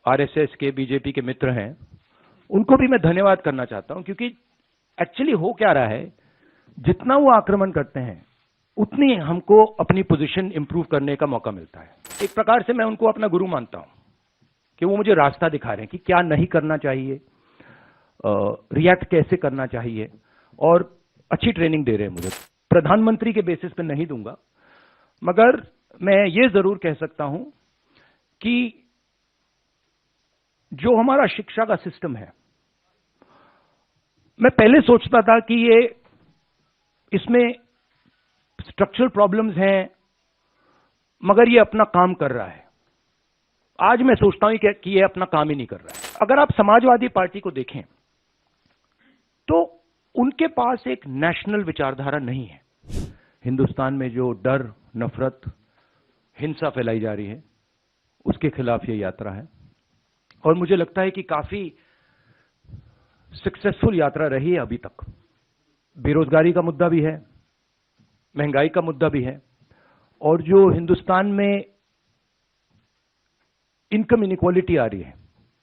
RSS के, BJP के मित्र हैं, उनको भी मैं धन्यवाद करना चाहता हूं, क्योंकि एक्चुअली हो क्या रहा है, जितना वो आक्रमण करते हैं उतनी हमको अपनी पोजीशन इंप्रूव करने का मौका मिलता है। एक प्रकार से मैं उनको अपना गुरु मानता हूं कि वो मुझे रास्ता दिखा रहे हैं कि क्या नहीं करना चाहिए, रिएक्ट कैसे करना चाहिए, और अच्छी ट्रेनिंग दे रहे हैं मुझे। प्रधानमंत्री के बेसिस पे नहीं दूंगा, मगर मैं ये जरूर कह सकता हूं कि जो हमारा शिक्षा का सिस्टम है, मैं पहले सोचता था कि ये इसमें स्ट्रक्चरल प्रॉब्लम्स हैं, मगर ये अपना काम कर रहा है। आज मैं सोचता हूं कि ये अपना काम ही नहीं कर रहा है। अगर आप समाजवादी पार्टी को देखें तो उनके पास एक नेशनल विचारधारा नहीं है। हिंदुस्तान में जो डर, नफरत, हिंसा फैलाई जा रही है, उसके खिलाफ ये यात्रा है, और मुझे लगता है कि काफी सक्सेसफुल यात्रा रही है अभी तक। बेरोजगारी का मुद्दा भी है, महंगाई का मुद्दा भी है, और जो हिंदुस्तान में इनकम इनइक्वालिटी आ रही है,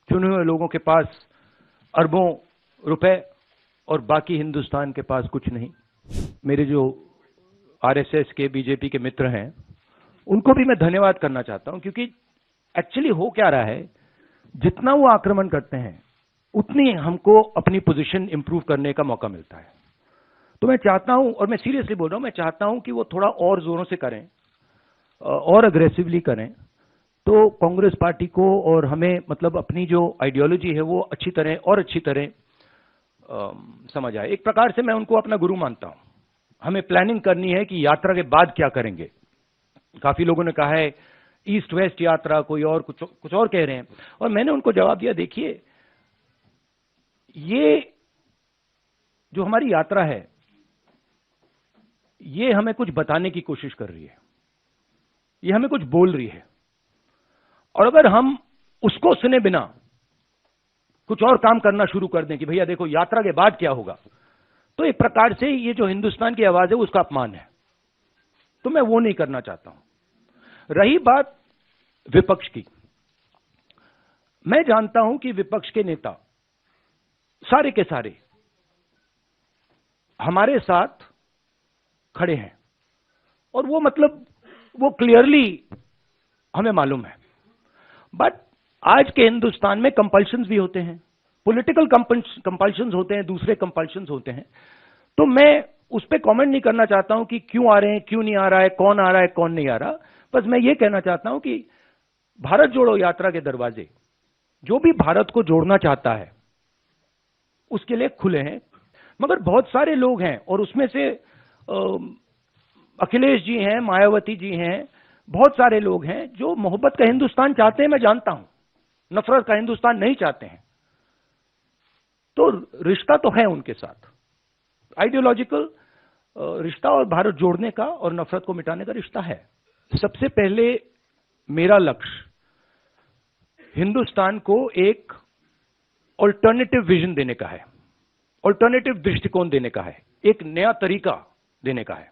चुने हुए लोगों के पास अरबों रुपए और बाकी हिंदुस्तान के पास कुछ नहीं। मेरे जो आरएसएस के, बीजेपी के मित्र हैं, उनको भी मैं धन्यवाद करना चाहता हूं, क्योंकि एक्चुअली हो क्या रहा है, जितना वो आक्रमण करते हैं उतनी हमको अपनी पोजीशन इंप्रूव करने का मौका मिलता है। तो मैं चाहता हूं, और मैं सीरियसली बोल रहा हूं, मैं चाहता हूं कि वो थोड़ा और जोरों से करें और अग्रेसिवली करें, तो कांग्रेस पार्टी को और हमें, मतलब अपनी जो आइडियोलॉजी है वो अच्छी तरह समझ आए। एक प्रकार से मैं उनको अपना गुरु मानता हूं। हमें प्लानिंग करनी है कि यात्रा के बाद क्या करेंगे। काफी लोगों ने कहा है ईस्ट वेस्ट यात्रा, कोई और कुछ और कह रहे हैं, और मैंने उनको जवाब दिया, देखिए ये जो हमारी यात्रा है, ये हमें कुछ बताने की कोशिश कर रही है, ये हमें कुछ बोल रही है, और अगर हम उसको सुने बिना कुछ और काम करना शुरू कर दें कि भैया देखो यात्रा के बाद क्या होगा, तो एक प्रकार से ये जो हिंदुस्तान की आवाज है उसका अपमान है। तो मैं वो नहीं करना चाहता हूं। रही बात विपक्ष की, मैं जानता हूं कि विपक्ष के नेता सारे के सारे हमारे साथ खड़े हैं, और वो मतलब वो क्लियरली हमें मालूम है। बट आज के हिंदुस्तान में कंपल्शंस भी होते हैं, पॉलिटिकल कंपल्शंस होते हैं, दूसरे कंपल्शंस होते हैं। तो मैं उस पर कमेंट नहीं करना चाहता हूं कि क्यों आ रहे हैं, क्यों नहीं आ रहा है, कौन आ रहा है, कौन नहीं आ रहा। बस मैं ये कहना चाहता हूं कि भारत जोड़ो यात्रा के दरवाजे, जो भी भारत को जोड़ना चाहता है उसके लिए खुले हैं। मगर बहुत सारे लोग हैं, और उसमें से अखिलेश जी हैं, मायावती जी हैं, बहुत सारे लोग हैं जो मोहब्बत का हिंदुस्तान चाहते हैं, मैं जानता हूं, नफरत का हिंदुस्तान नहीं चाहते हैं। तो रिश्ता तो है उनके साथ, आइडियोलॉजिकल रिश्ता, और भारत जोड़ने का और नफरत को मिटाने का रिश्ता है। सबसे पहले मेरा लक्ष्य हिंदुस्तान को एक ऑल्टरनेटिव विजन देने का है, ऑल्टरनेटिव दृष्टिकोण देने का है, एक नया तरीका देने का है।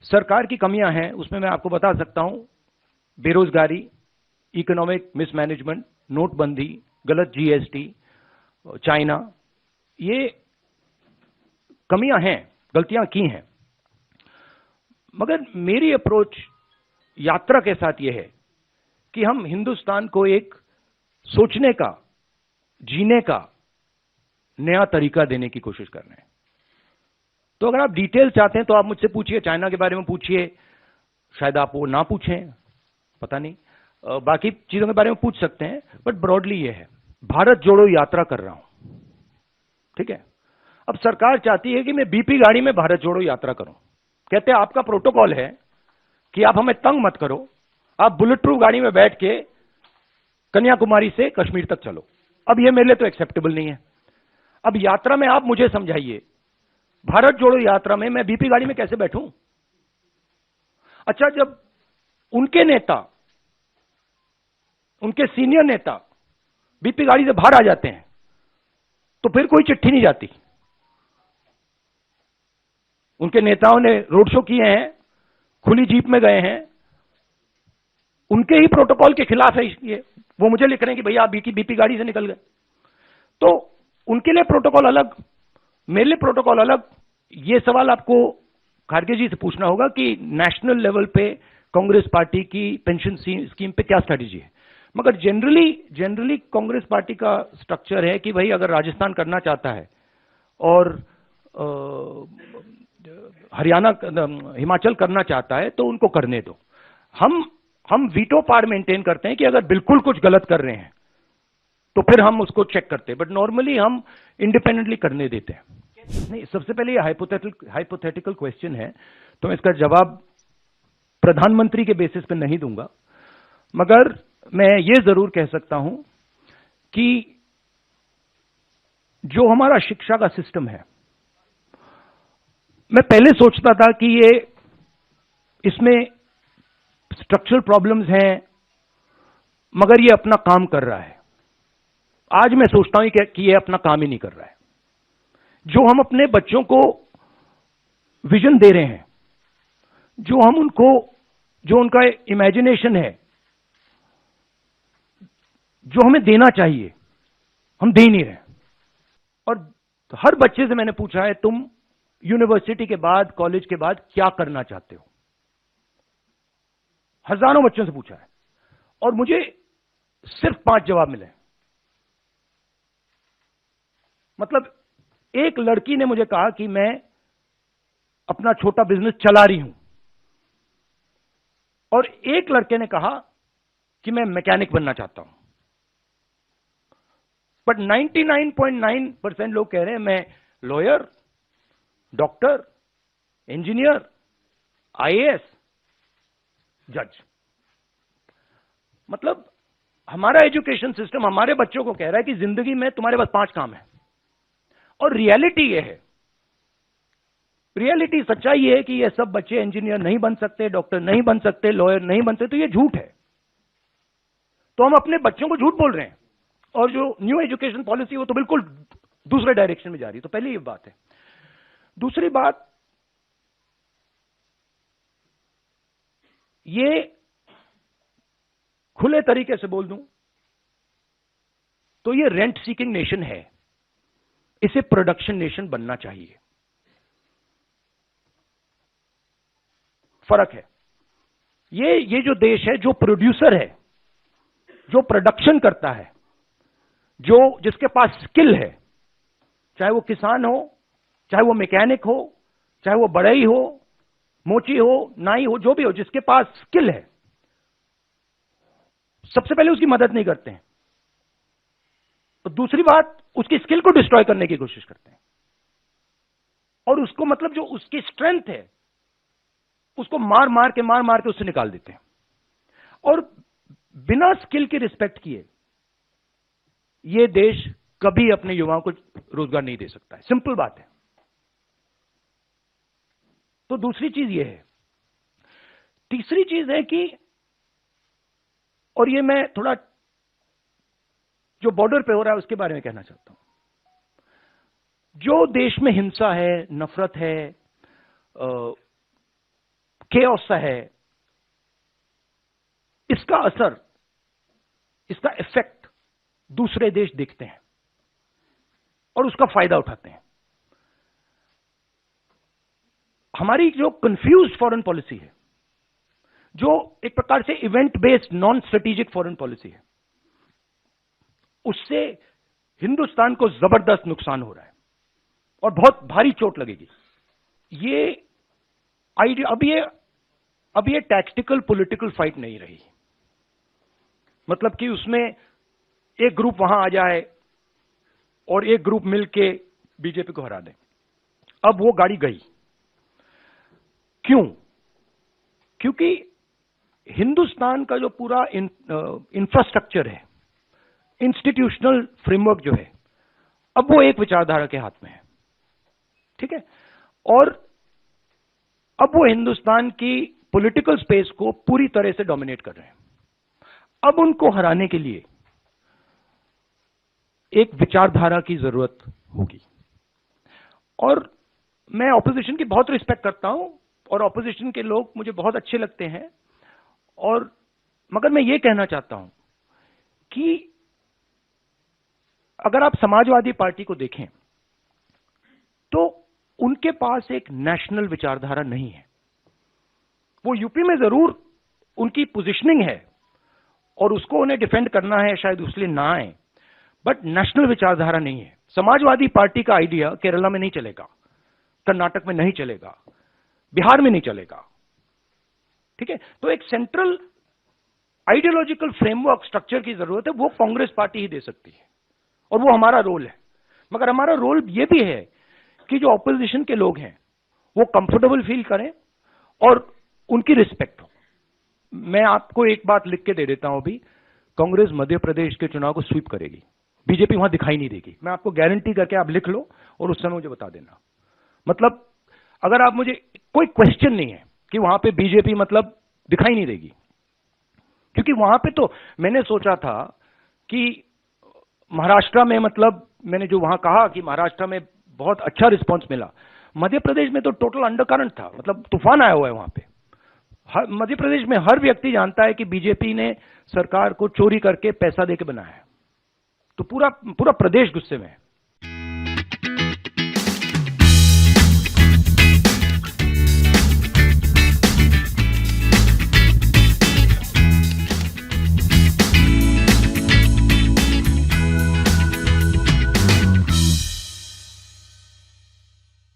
सरकार की कमियां हैं, उसमें मैं आपको बता सकता हूं, बेरोजगारी, इकोनॉमिक मिसमैनेजमेंट, नोटबंदी, गलत जीएसटी, चाइना, ये कमियां हैं, गलतियां की हैं। मगर मेरी अप्रोच यात्रा के साथ यह है कि हम हिंदुस्तान को एक सोचने का, जीने का नया तरीका देने की कोशिश कर रहे हैं। तो अगर आप डिटेल चाहते हैं तो आप मुझसे पूछिए, चाइना के बारे में पूछिए, शायद आप वो ना पूछें, पता नहीं, बाकी चीजों के बारे में पूछ सकते हैं, बट ब्रॉडली ये है, भारत जोड़ो यात्रा कर रहा हूं, ठीक है। अब सरकार चाहती है कि मैं बीपी गाड़ी में भारत जोड़ो यात्रा करूं। कहते हैं आपका प्रोटोकॉल है कि आप हमें तंग मत करो, आप बुलेट प्रूफ गाड़ी में बैठ के कन्याकुमारी से कश्मीर तक चलो। अब यह मेरे लिए तो एक्सेप्टेबल नहीं है। अब यात्रा में आप मुझे समझाइए, भारत जोड़ो यात्रा में मैं बीपी गाड़ी में कैसे बैठूं? अच्छा, जब उनके नेता, उनके सीनियर नेता बीपी गाड़ी से बाहर आ जाते हैं तो फिर कोई चिट्ठी नहीं जाती। उनके नेताओं ने रोड शो किए हैं, खुली जीप में गए हैं, उनके ही प्रोटोकॉल के खिलाफ है ये वो मुझे लिख रहे हैं कि भैया आप बीपी गाड़ी से निकल गए। तो उनके लिए प्रोटोकॉल अलग, मेरे लिए प्रोटोकॉल अलग। ये सवाल आपको खारगे जी से पूछना होगा कि नेशनल लेवल पे कांग्रेस पार्टी की पेंशन स्कीम पे क्या स्ट्रैटेजी है। मगर जनरली कांग्रेस पार्टी का स्ट्रक्चर है कि भाई अगर राजस्थान करना चाहता है और हरियाणा हिमाचल करना चाहता है तो उनको करने दो। हम वीटो पावर मेंटेन करते हैं कि अगर बिल्कुल कुछ गलत कर रहे हैं तो फिर हम उसको चेक करते हैं, बट नॉर्मली हम इंडिपेंडेंटली करने देते हैं। नहीं, सबसे पहले ये हाइपोथेटिकल क्वेश्चन है, तो मैं इसका जवाब प्रधानमंत्री के बेसिस पे नहीं दूंगा, मगर मैं ये जरूर कह सकता हूं कि जो हमारा शिक्षा का सिस्टम है, मैं पहले सोचता था कि ये इसमें स्ट्रक्चरल प्रॉब्लम्स हैं, मगर ये अपना काम कर रहा है। आज मैं सोचता हूं कि ये अपना काम ही नहीं कर रहा है। जो हम अपने बच्चों को विजन दे रहे हैं, जो उनका इमेजिनेशन है, जो हमें देना चाहिए, हम दे नहीं रहे। और हर बच्चे से मैंने पूछा है, तुम यूनिवर्सिटी के बाद, कॉलेज के बाद क्या करना चाहते हो? हजारों बच्चों से पूछा है और मुझे सिर्फ 5 जवाब मिले। मतलब एक लड़की ने मुझे कहा कि मैं अपना छोटा बिजनेस चला रही हूं, और एक लड़के ने कहा कि मैं मैकेनिक बनना चाहता हूं। बट 99.9% लोग कह रहे हैं मैं लॉयर, डॉक्टर, इंजीनियर, आईएएस, जज। मतलब हमारा एजुकेशन सिस्टम हमारे बच्चों को कह रहा है कि जिंदगी में तुम्हारे पास 5 काम है। और रियलिटी ये है, रियलिटी सच्चाई ये है कि ये सब बच्चे इंजीनियर नहीं बन सकते, डॉक्टर नहीं बन सकते, लॉयर नहीं बन सकते। तो ये झूठ है। तो हम अपने बच्चों को झूठ बोल रहे हैं, और जो न्यू एजुकेशन पॉलिसी वो तो बिल्कुल दूसरे डायरेक्शन में जा रही है। तो पहली ये बात है। दूसरी बात, ये खुले तरीके से बोल दूं तो ये रेंट सीकिंग नेशन है, इसे प्रोडक्शन नेशन बनना चाहिए। फर्क है। ये जो देश है, जो प्रोड्यूसर है, जो प्रोडक्शन करता है, जिसके पास स्किल है, चाहे वो किसान हो, चाहे वो मैकेनिक हो, चाहे वो बढ़ई हो, मोची हो, नाई हो, जो भी हो, जिसके पास स्किल है, सबसे पहले उसकी मदद नहीं करते हैं। तो दूसरी बात, उसकी स्किल को डिस्ट्रॉय करने की कोशिश करते हैं, और उसको मतलब जो उसकी स्ट्रेंथ है उसको मार मार के उससे निकाल देते हैं। और बिना स्किल की रिस्पेक्ट किए ये देश कभी अपने युवाओं को रोजगार नहीं दे सकता है। सिंपल बात है। तो दूसरी चीज ये है। तीसरी चीज है कि, और ये मैं थोड़ा जो बॉर्डर पे हो रहा है उसके बारे में कहना चाहता हूं। जो देश में हिंसा है, नफरत है, केओस है, इसका असर, इसका इफेक्ट दूसरे देश देखते हैं और उसका फायदा उठाते हैं। हमारी जो कंफ्यूज्ड फॉरेन पॉलिसी है, जो एक प्रकार से event based non strategic foreign policy है, उससे हिंदुस्तान को जबरदस्त नुकसान हो रहा है और बहुत भारी चोट लगेगी। ये आइडिया, अब ये टैक्टिकल पॉलिटिकल फाइट नहीं रही। मतलब कि उसमें एक ग्रुप वहां आ जाए और एक ग्रुप मिलके बीजेपी को हरा दे। अब वो गाड़ी गई। क्यों? क्योंकि हिंदुस्तान का जो पूरा इंफ्रास्ट्रक्चर है, इंस्टीट्यूशनल फ्रेमवर्क जो है, अब वो एक विचारधारा के हाथ में है। ठीक है? और अब वो हिंदुस्तान की पॉलिटिकल स्पेस को पूरी तरह से डोमिनेट कर रहे हैं। अब उनको हराने के लिए एक विचारधारा की जरूरत होगी। और मैं ऑपोजिशन की बहुत रिस्पेक्ट करता हूं और ऑपोजिशन के लोग मुझे बहुत अच्छे लगते हैं, और मगर मैं ये कहना चाहता हूं कि अगर आप समाजवादी पार्टी को देखें तो उनके पास एक नेशनल विचारधारा नहीं है। वो यूपी में जरूर उनकी पोजीशनिंग है और उसको उन्हें डिफेंड करना है, शायद उसलिए ना आए, बट नेशनल विचारधारा नहीं है। समाजवादी पार्टी का आइडिया केरला में नहीं चलेगा, कर्नाटक में नहीं चलेगा, बिहार में नहीं चलेगा। ठीक है, तो एक सेंट्रल आइडियोलॉजिकल फ्रेमवर्क स्ट्रक्चर की जरूरत है, वो कांग्रेस पार्टी ही दे सकती है और वो हमारा रोल है। मगर हमारा रोल ये भी है कि जो ऑपोजिशन के लोग हैं वो कंफर्टेबल फील करें और उनकी रिस्पेक्ट हो। मैं आपको एक बात लिख के दे देता हूं अभी, कांग्रेस मध्य प्रदेश के चुनाव को स्वीप करेगी, बीजेपी वहां दिखाई नहीं देगी। मैं आपको गारंटी करके, आप लिख लो और उस समय मुझे बता देना। मतलब अगर आप मुझे, कोई क्वेश्चन नहीं है कि वहां पे बीजेपी मतलब दिखाई नहीं देगी, क्योंकि वहां पे तो मैंने सोचा था कि महाराष्ट्र में, मतलब मैंने जो वहां कहा कि महाराष्ट्र में बहुत अच्छा रिस्पांस मिला, मध्य प्रदेश में तो टोटल अंडरकरंट था, मतलब तूफान आया हुआ है वहां पे। मध्य प्रदेश में हर व्यक्ति जानता है कि बीजेपी ने सरकार को चोरी करके पैसा देके बनाया है, तो पूरा प्रदेश गुस्से में है।